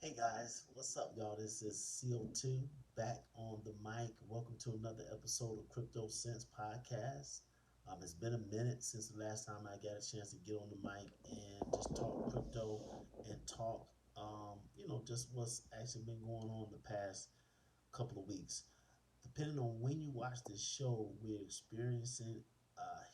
Hey guys, what's up, y'all? This is CO2 back on the mic. Welcome to another episode of Crypto Sense Podcast. It's been a minute since the last time I got a chance to get on the mic and just talk crypto and talk, just what's actually been going on the past couple of weeks. Depending on when you watch this show, we're experiencing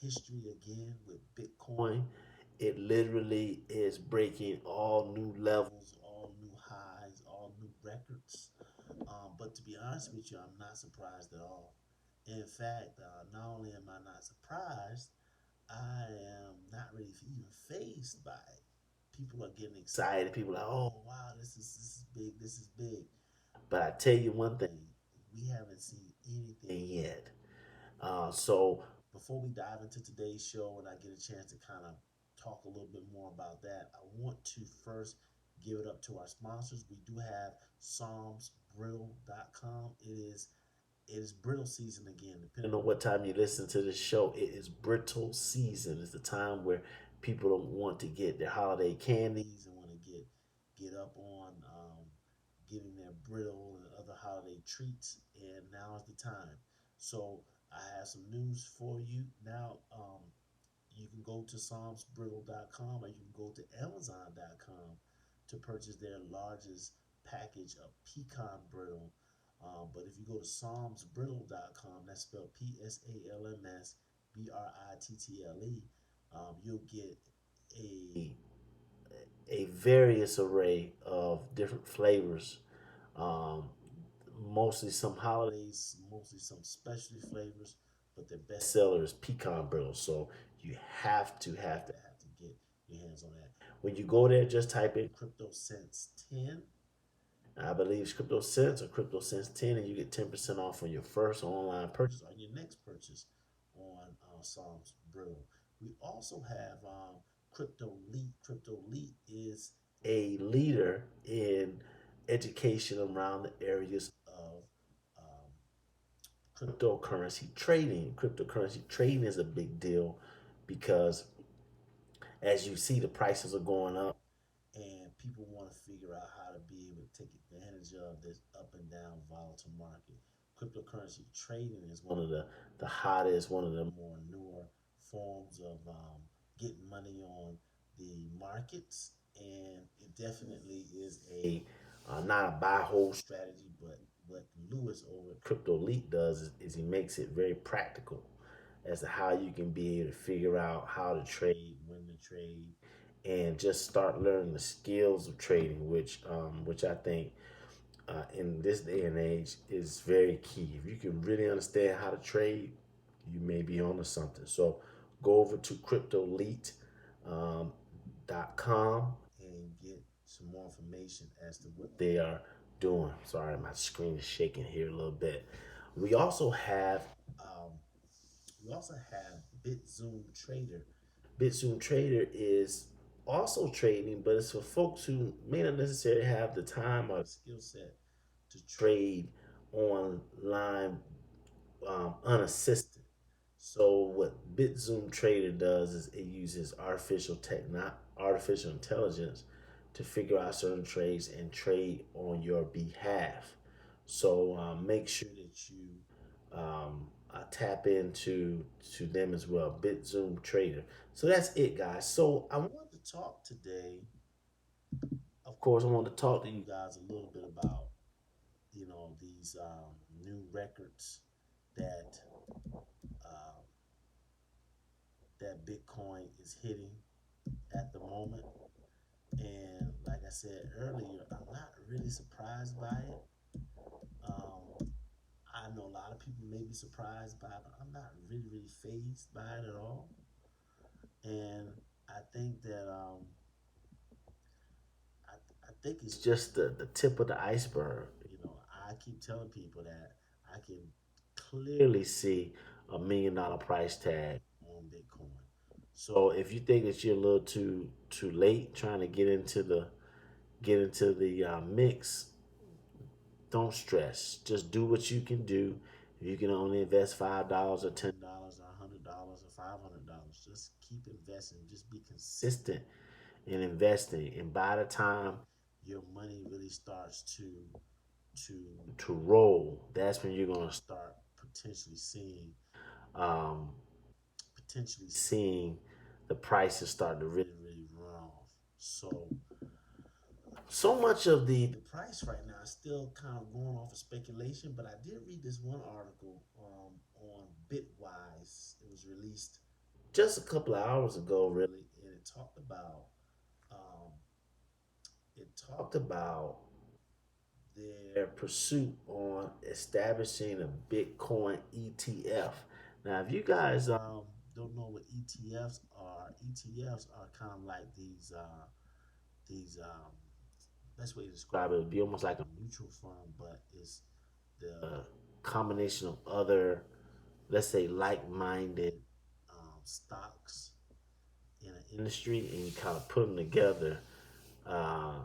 history again with Bitcoin. It literally is breaking all new levels, all new highs, all new records. But to be honest with you, I'm not surprised at all. In fact, not only am I not surprised, I am not really even phased by it. People are getting excited. People are like, "Oh wow, this is big. This is big." But I tell you one thing, we haven't seen anything yet. So before we dive into today's show and I get a chance to kind of talk a little bit more about that, I want to first give it up to our sponsors. We do have psalmsbrittle.com. It is brittle season again. Depending on what time you listen to this show, it is brittle season. It's the time where people don't want to get their holiday candies and want to get up on getting their brittle and other holiday treats. And now is the time. So I have some news for you. Now you can go to psalmsbrittle.com or you can go to amazon.com to purchase their largest package of pecan brittle. But if you go to psalmsbrittle.com, that's spelled PSALMSBRITTLE, you'll get a a various array of different flavors. Um, Mostly some holidays, mostly some specialty flavors, but the best seller is pecan brittle. So you have to get your hands on that. When you go there, just type in Crypto Sense 10. I believe it's Crypto Sense or Crypto Sense 10, and you get 10% off on your first online purchase or your next purchase on Psalms Brittle. We also have Crypto Leap. Crypto Leap is a leader in education around the areas of um, cryptocurrency trading. Cryptocurrency trading is a big deal because as you see, the prices are going up, and people want to figure out how to be able to take advantage of this up and down volatile market. Cryptocurrency trading is one of the hottest, one of the more newer forms of getting money on the markets, and it definitely is a not a buy hold strategy, but what Lewis over at Crypto Elite does is he makes it very practical as to how you can be able to figure out how to trade, when to trade, and just start learning the skills of trading, which I think in this day and age is very key. If you can really understand how to trade, you may be onto something. So go over to CryptoElite.com and get some more information as to what they are doing. Sorry, my screen is shaking here a little bit. We also have um, we also have BitZoom Trader. BitZoom Trader is also trading, but it's for folks who may not necessarily have the time or the skill set to trade online unassisted. So what BitZoom Trader does is it uses artificial intelligence to figure out certain trades and trade on your behalf. So make sure that you tap into to them as well. BitZoom Trader. So that's it, guys. So I want to talk today. Of course, I want to talk to you guys a little bit about these new records that um, that Bitcoin is hitting at the moment. And like I said earlier, I'm not really surprised by it. I know a lot of people may be surprised by it, but I'm not really phased by it at all. And I think that I think it's just the tip of the iceberg. I keep telling people that I can clearly see $1 million price tag on Bitcoin. So if you think that you're a little too late trying to get into the mix, don't stress. Just do what you can do. If you can only invest $5 or $10 or $100 or $500, just keep investing. Just be consistent in investing. And by the time your money really starts to to roll. That's when you're gonna start um, potentially seeing the prices start to really run off. So much of the price right now is still kind of going off of speculation. But I did read this one article on Bitwise. It was released just a couple of hours ago, really, and um, it talked about their pursuit on establishing a Bitcoin ETF. Now, if you guys don't know what ETFs are kind of like these best way to describe it would be almost like a mutual fund, but it's the combination of other, let's say, like-minded stocks in an industry, and you kind of put them together. Uh,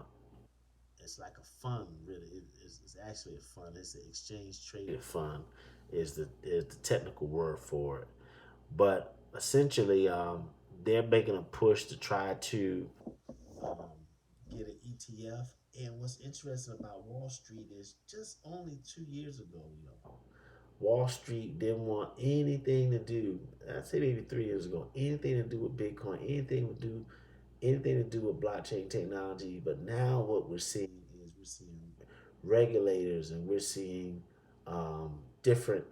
it's like a fund, really. It's actually a fund. It's an exchange traded fund, is the technical word for it. But essentially, they're making a push to try to um, get an ETF. And what's interesting about Wall Street is just only 2 years ago, Wall Street didn't want anything to do. I'd say maybe 3 years ago, anything to do with Bitcoin, anything to do with blockchain technology. But now what we're seeing regulators, and we're seeing different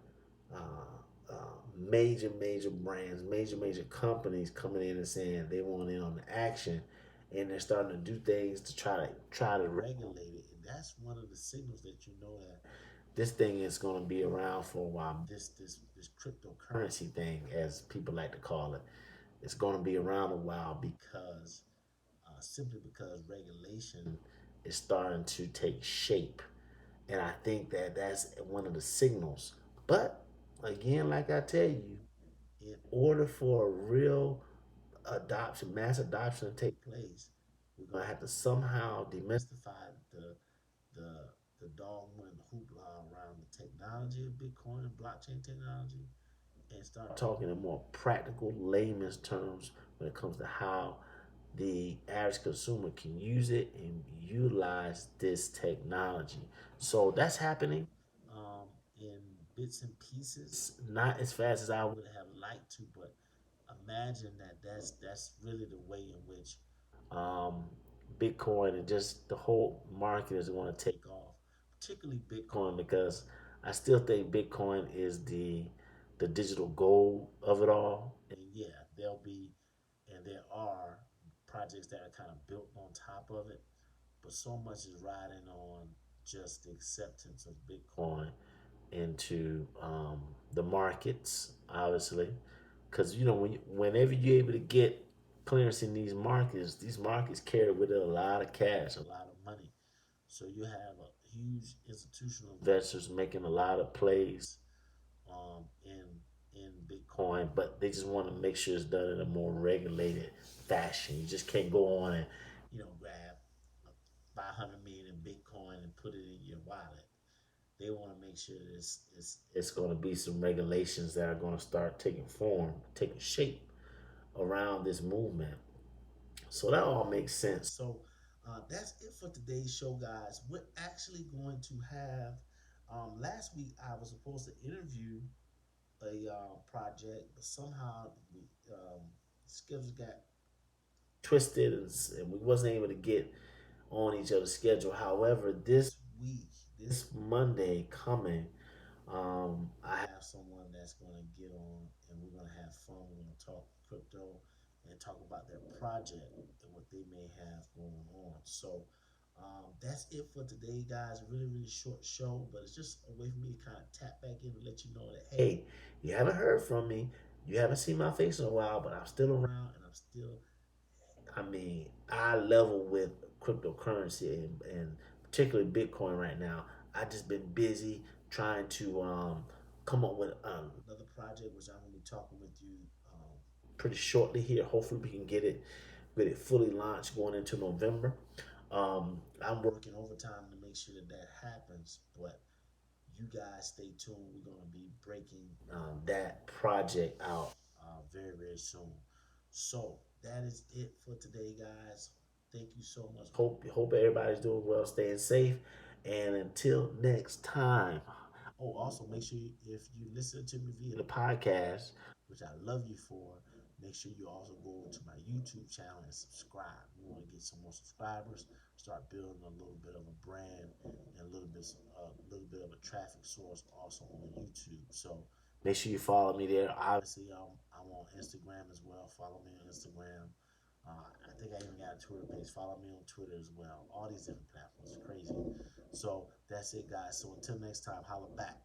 uh, uh, major brands, major companies coming in and saying they want in on the action, and they're starting to do things to try to regulate it. And that's one of the signals that you know that this thing is going to be around for a while. This cryptocurrency thing, as people like to call it, it's going to be around a while because simply because regulation is starting to take shape. And I think that that's one of the signals. But again, like I tell you, in order for a real mass adoption to take place, we're gonna have to somehow demystify the the dogma and hoopla around the technology of Bitcoin and blockchain technology, and start talking in more practical layman's terms when it comes to how the average consumer can use it and utilize this technology. So that's happening in bits and pieces, not as fast as I would have liked to, but imagine that that's really the way in which um, Bitcoin and just the whole market is going to take off, particularly Bitcoin, because I still think Bitcoin is the digital gold of it all. And yeah, there are projects that are kind of built on top of it, but so much is riding on just the acceptance of Bitcoin into the markets, obviously, because whenever you're able to get clearance in these markets carry with it a lot of cash, a lot of money. So you have a huge institutional investors making a lot of plays in Bitcoin, but they just want to make sure it's done in a more regulated fashion. You just can't go on and grab 500 million in Bitcoin and put it in your wallet. They want to make sure that it's going to be some regulations that are going to start taking form, taking shape around this movement. So that all makes sense. So that's it for today's show, guys. We're actually going to have. Last week I was supposed to interview a project, but somehow we schedules got twisted, and we wasn't able to get on each other's schedule. However, this week, this Monday coming, I have someone that's going to get on, and we're going to have fun. We're going to talk crypto and talk about their project and what they may have going on. So that's it for today, guys. Really short show, but it's just a way for me to kind of tap back in and let you know that, hey, you haven't heard from me. You haven't seen my face in a while, but I'm still around, and I mean, I level with cryptocurrency, and particularly Bitcoin right now. I just been busy trying to come up with another project, which I'm going to be talking with you pretty shortly here. Hopefully, we can get it fully launched going into November. I'm working overtime to make sure that that happens, but you guys stay tuned. We're going to be breaking that project out very soon. So that is it for today, guys. Thank you so much. Hope everybody's doing well, staying safe, and until next time. Oh, also make sure if you listen to me via the podcast, which I love you for, make sure you also go to my YouTube channel and subscribe. We want to get some more subscribers, start building a little bit of a brand and a little bit of a traffic source also on YouTube. So make sure you follow me there. Obviously, I'm on Instagram as well. Follow me on Instagram. I think I even got a Twitter page. Follow me on Twitter as well. All these different platforms. It's crazy. So that's it, guys. So until next time, holla back.